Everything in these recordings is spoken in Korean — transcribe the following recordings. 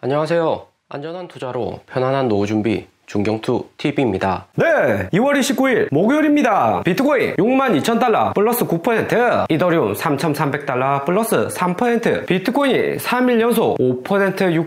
안녕하세요. 안전한 투자로 편안한 노후 준비 중경투TV입니다. 네, 2월 29일 목요일입니다. 비트코인 62,000달러 플러스 9%, 이더리움 3,300달러 플러스 3%, 비트코인이 3일 연속 5%,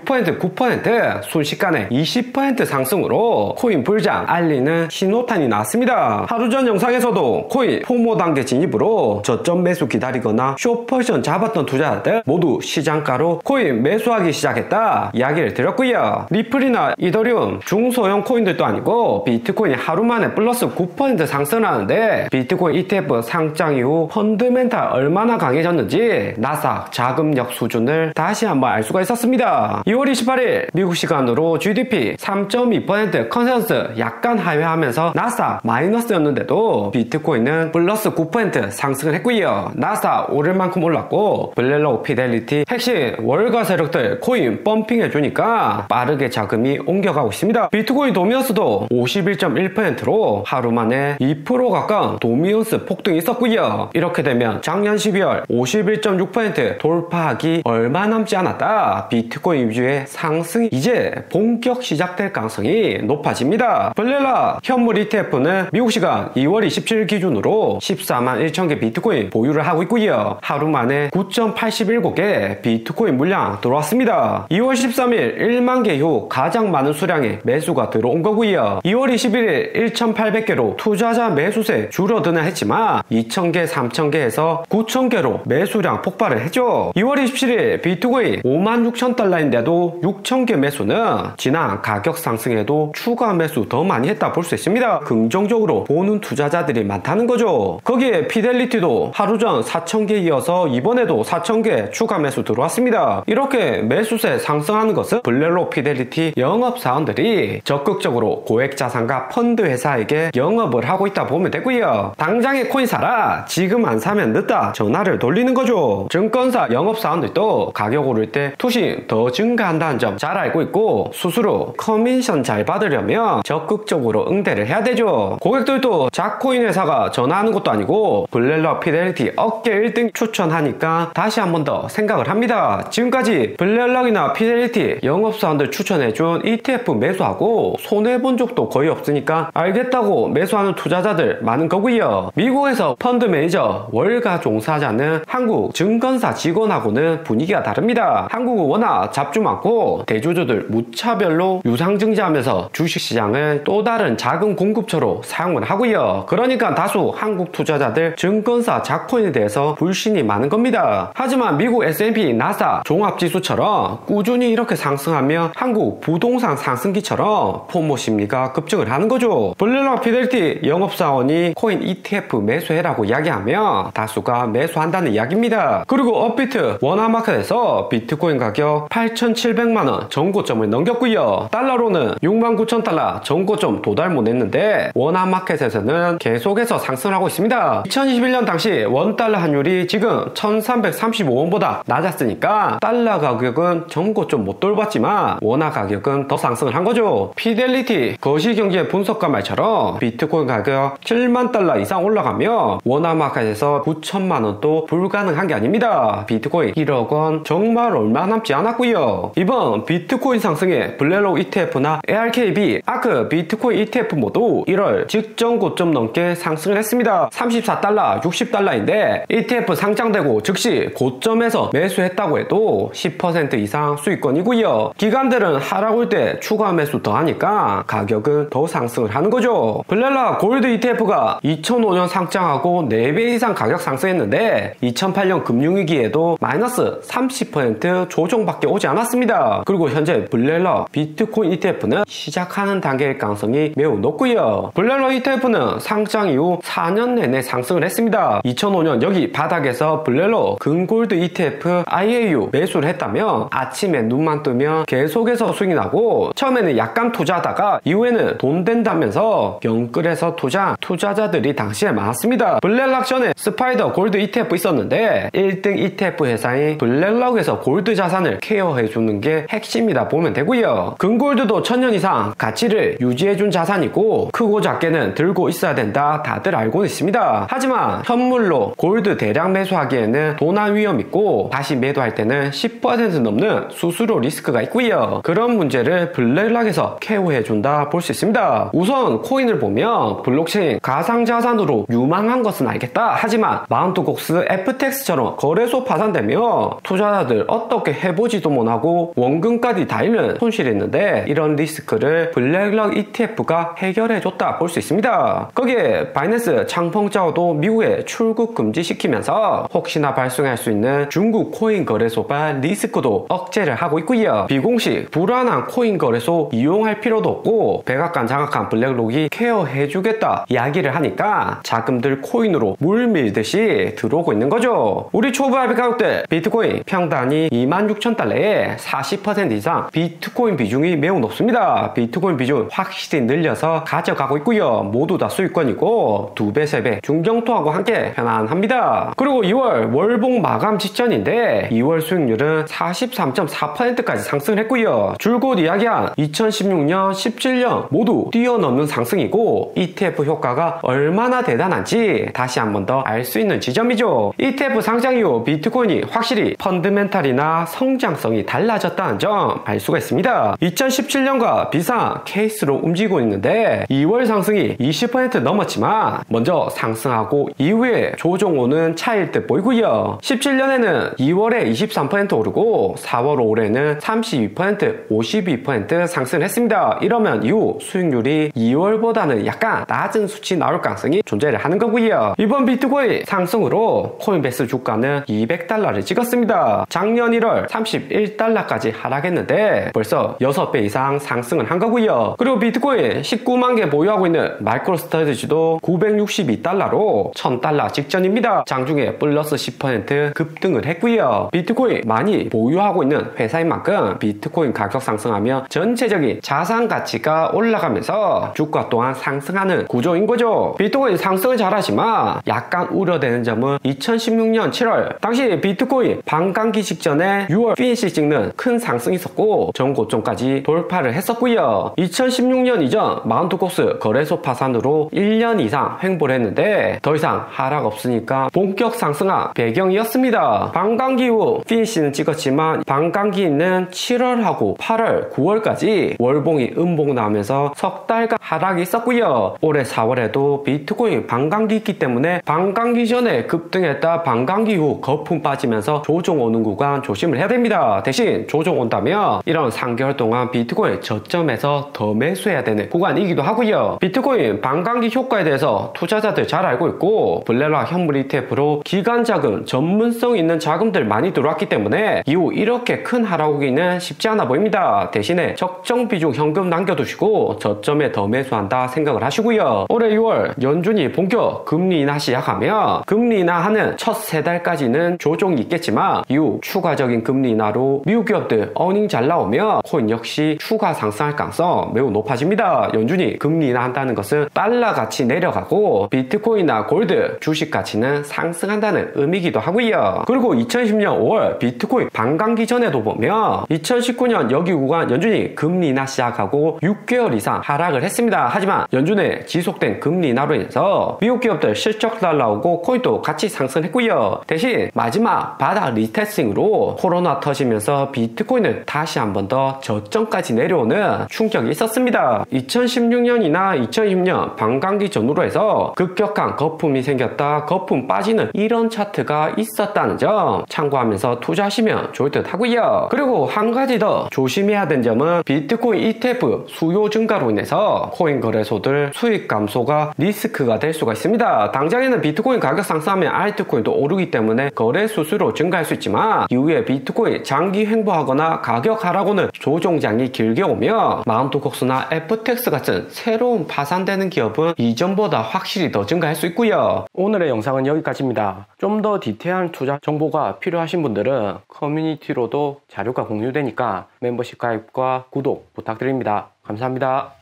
6%, 9% 순식간에 20% 상승으로 코인 불장 알리는 신호탄이 나왔습니다. 하루 전 영상에서도 코인 포모 단계 진입으로 저점 매수 기다리거나 숏포지션 잡았던 투자자들 모두 시장가로 코인 매수하기 시작했다 이야기를 드렸고요. 리플이나 이더리움 중소형 코인들도 아니고 비트코인이 하루 만에 플러스 9% 상승하는데 비트코인 ETF 상장 이후 펀드멘탈 얼마나 강해졌는지 나스닥 자금력 수준을 다시 한번 알 수가 있었습니다. 2월 28일 미국 시간으로 GDP 3.2% 컨센서스 약간 하회하면서 나스닥 마이너스였는데도 비트코인은 플러스 9% 상승을 했고요. 나스닥 오를 만큼 올랐고 블랙록, 피델리티 핵심 월가 세력들 코인 펌핑해주니까 빠르게 자금이 옮겨가고 있습니다. 비트코인 도미언스도 51.1%로 하루 만에 2% 가까운 도미언스 폭등이 있었고요. 이렇게 되면 작년 12월 51.6% 돌파하기 얼마 남지 않았다 비트코인 위주의 상승이 이제 본격 시작될 가능성이 높아집니다. 블랙락 현물 ETF는 미국 시간 2월 27일 기준으로 14만 1천개 비트코인 보유를 하고 있고요. 하루 만에 9.81개 비트코인 물량 들어왔습니다. 2월 13일 1만 개 이후 가장 많은 수량의 매수가 들어온 거고요. 2월 21일 1,800개로 투자자 매수세 줄어드는 했지만 2,000개, 3,000개에서 9,000개로 매수량 폭발을 했죠. 2월 27일 비트코인 56,000달러인데도 6,000개 매수는 지난 가격 상승에도 추가 매수 더 많이 했다 볼 수 있습니다. 긍정적으로 보는 투자자들이 많다는 거죠. 거기에 피델리티도 하루 전 4,000개 이어서 이번에도 4,000개 추가 매수 들어왔습니다. 이렇게 매수세 상승하는 것은 블랙록, 피델리티 영업사원들이 적극적으로 고액자산가 펀드 회사에게 영업을 하고 있다 보면 되고요. 당장에 코인 사라, 지금 안 사면 늦다 전화를 돌리는 거죠. 증권사 영업사원들도 가격 오를 때 투신 더 증가한다는 점 잘 알고 있고 스스로 커미션 잘 받으려면 적극적으로 응대를 해야 되죠. 고객들도 자코인 회사가 전화하는 것도 아니고 블랙록, 피델리티 어깨 1등 추천하니까 다시 한 번 더 생각을 합니다. 지금까지 블랙록이나 피델리티 영업사원들 추천해준 ETF 매수하고 손해본 적도 거의 없으니까 알겠다고 매수하는 투자자들 많은 거고요. 미국에서 펀드 매니저 월가 종사자는 한국 증권사 직원하고는 분위기가 다릅니다. 한국은 워낙 잡주 많고 대주주들 무차별로 유상증자하면서 주식시장을 또 다른 자금 공급처로 사용을 하고요. 그러니까 다수 한국 투자자들 증권사 자코인에 대해서 불신이 많은 겁니다. 하지만 미국 S&P, 나스닥 종합지수처럼 꾸준히 이렇게 상승하면 한국 부동산 상승기처럼 포모 심리가 급증을 하는 거죠. 블랙록, 피델리티 영업사원이 코인 ETF 매수해라고 이야기하면 다수가 매수한다는 이야기입니다. 그리고 업비트 원화마켓에서 비트코인 가격 8,700만원 전고점을 넘겼고요. 달러로는 69,000달러 전고점 도달 못했는데 원화마켓에서는 계속해서 상승하고 있습니다. 2021년 당시 원달러 환율이 지금 1,335원보다 낮았으니까 달러 가격은 전고점 못 돌봤지만 원화 가격은 더 상승을 한 거죠. 피델리티 거시경제 분석가 말처럼 비트코인 가격 7만 달러 이상 올라가면 원화마켓에서 9천만원도 불가능한 게 아닙니다. 비트코인 1억 원 정말 얼마 남지 않았고요. 이번 비트코인 상승에 블랙록 ETF나 ARKB, 아크 비트코인 ETF 모두 1월 직전 고점 넘게 상승을 했습니다. 34달러, 60달러인데 ETF 상장되고 즉시 고점에서 매수했다고 해도 10% 이상 수익권이고요. 기관들은 하락 올 때 추가 매수 더 하니까 가격은 더 상승을 하는 거죠. 블랙락 골드 ETF가 2005년 상장하고 4배 이상 가격 상승했는데 2008년 금융위기에도 마이너스 30% 조정밖에 오지 않았습니다. 그리고 현재 블랙락 비트코인 ETF는 시작하는 단계일 가능성이 매우 높고요. 블랙락 ETF는 상장 이후 4년 내내 상승을 했습니다. 2005년 여기 바닥에서 블랙락 금골드 ETF IAU 매수를 했다면 아침에 눈만 뜨면 계속해서 수익이 나고 처음에는 약간 투자 하다가 이후에는 돈 된다면서 영끌해서 투자자들이 당시에 많았습니다. 블랙락 전에 스파이더 골드 ETF 있었는데 1등 ETF 회사인 블랙락에서 골드 자산을 케어해주는 게 핵심이다 보면 되고요. 금골드도 1000년 이상 가치를 유지해준 자산이고 크고 작게는 들고 있어야 된다 다들 알고 있습니다. 하지만 현물로 골드 대량 매수하기에는 도난 위험 있고 다시 매도할 때는 10% 넘는 수수료 리스크가 있고요. 그런 문제를 블랙락에서 케어해준다 볼 수 있습니다. 우선 코인을 보면 블록체인 가상자산으로 유망한 것은 알겠다. 하지만 마운트곡스 FTX처럼 거래소 파산되면 투자자들 어떻게 해보지도 못하고 원금까지 다 잃는 손실이 있는데 이런 리스크를 블랙락 ETF가 해결해줬다 볼 수 있습니다. 거기에 바이낸스 창펑자오도 미국에 출국 금지시키면서 혹시나 발생할 수 있는 중국 코인 거래소발 리스크도 억제를 하고 있고요. 비공식 불안한 코인 거래소 이용할 필요도 없고 백악관 장악한 블랙록이 케어해주겠다 이야기를 하니까 자금들 코인으로 물 밀듯이 들어오고 있는 거죠. 우리 초보 알비 가격대 비트코인 평단이 26,000달러에 40% 이상 비트코인 비중이 매우 높습니다. 비트코인 비중 확실히 늘려서 가져가고 있고요. 모두 다 수익권이고 2배, 3배 중경투하고 함께 편안합니다. 그리고 2월 월봉 마감 직전인데 2월 수익률은 43.4%까지 상승했고요. 줄곧 이야기한 2016년, 17년 모두 뛰어넘는 상승이고 ETF 효과가 얼마나 대단한지 다시 한 번 더 알 수 있는 지점이죠. ETF 상장 이후 비트코인이 확실히 펀드멘탈이나 성장성이 달라졌다는 점 알 수가 있습니다. 2017년과 비슷한 케이스로 움직이고 있는데 2월 상승이 20% 넘었지만 먼저 상승하고 이후에 조정 오는 차일 듯 보이고요. 17년에는 2월에 23% 오르고 4월 올해는 32%, 52% 상승했습니다. 이러면 이후 수익률이 2월보다는 약간 낮은 수치 나올 가능성이 존재를 하는 거고요. 이번 비트코인 상승으로 코인베이스 주가는 200달러를 찍었습니다. 작년 1월 31달러까지 하락했는데 벌써 6배 이상 상승을 한 거고요. 그리고 비트코인 19만 개 보유하고 있는 마이크로스트래티지도 962달러로 1000달러 직전입니다. 장중에 플러스 10% 급등을 했고요. 비트코인 많이 보유하고 있는 회사인 만큼 비트코인 가격 상승하면 전체적인 자산 가치가 올라가면서 주가 또한 상승하는 구조인 거죠. 비트코인 상승을 잘하지만 약간 우려되는 점은 2016년 7월 당시 비트코인 반감기 직전에 6월 피니시 찍는 큰 상승이 있었고 전고점까지 돌파를 했었고요. 2016년 이전 마운트콕스 거래소 파산으로 1년 이상 횡보를 했는데 더 이상 하락 없으니까 본격 상승한 배경이었습니다. 반감기 후 피니시는 찍었지만 반감기 있는 7월하고 8월, 9월까지 월봉이 음봉 나오면서 석 달간 하락이 있었고요. 올해 4월에도 비트코인 반감기 있기 때문에 반감기 전에 급등했다 반감기 후 거품 빠지면서 조정 오는 구간 조심을 해야 됩니다. 대신 조정 온다면 이런 3개월 동안 비트코인 저점에서 더 매수해야 되는 구간이기도 하고요. 비트코인 반감기 효과에 대해서 투자자들 잘 알고 있고 블랙락 현물 ETF로 기간 자금, 전문성 있는 자금들 많이 들어왔기 때문에 이후 이렇게 큰 하락 오기는 쉽지 않아 보입니다. 대신에 적정 비중 현금 남겨두시고 저점에 더 매수한다 생각을 하시고요. 올해 6월 연준이 본격 금리 인하 시작하면 금리 인하하는 첫 3달까지는 조정이 있겠지만 이후 추가적인 금리 인하로 미국 기업들 어닝 잘 나오면 코인 역시 추가 상승할 가능성 매우 높아집니다. 연준이 금리 인하한다는 것은 달러 가치 내려가고 비트코인이나 골드, 주식 가치는 상승한다는 의미이기도 하고요. 그리고 2010년 5월 비트코인 반감기 전에도 보면 2019년 여기 구간 연준이 금리 인하 시작하고 6개월 이상 하락을 했습니다. 하지만 연준의 지속된 금리 인하로 인해서 미국 기업들 실적 잘 나오고 코인도 같이 상승했고요. 대신 마지막 바닥 리테스팅으로 코로나 터지면서 비트코인은 다시 한 번 더 저점까지 내려오는 충격이 있었습니다. 2016년이나 2020년 반감기 전후로 해서 급격한 거품이 생겼다 거품 빠지는 이런 차트가 있었다는 점 참고하면서 투자하시면 좋을 듯 하고요. 그리고 한 가지 더 조심해야 되는 점은 비트코인 ETF 수요 증가로 인해서 코인 거래소들 수익 감소가 리스크가 될 수가 있습니다. 당장에는 비트코인 가격 상승하면 알트코인도 오르기 때문에 거래 수수료 증가할 수 있지만 이후에 비트코인 장기 횡보하거나 가격 하락오는 조종장이 길게 오면 마운트콕스나 FTX 같은 새로운 파산되는 기업은 이전보다 확실히 더 증가할 수 있고요. 오늘의 영상은 여기까지입니다. 좀 더 디테일한 투자 정보가 필요하신 분들은 커뮤니티로도 자료가 공유되니까 멤버십 가입과 구독 부탁드립니다. 감사합니다.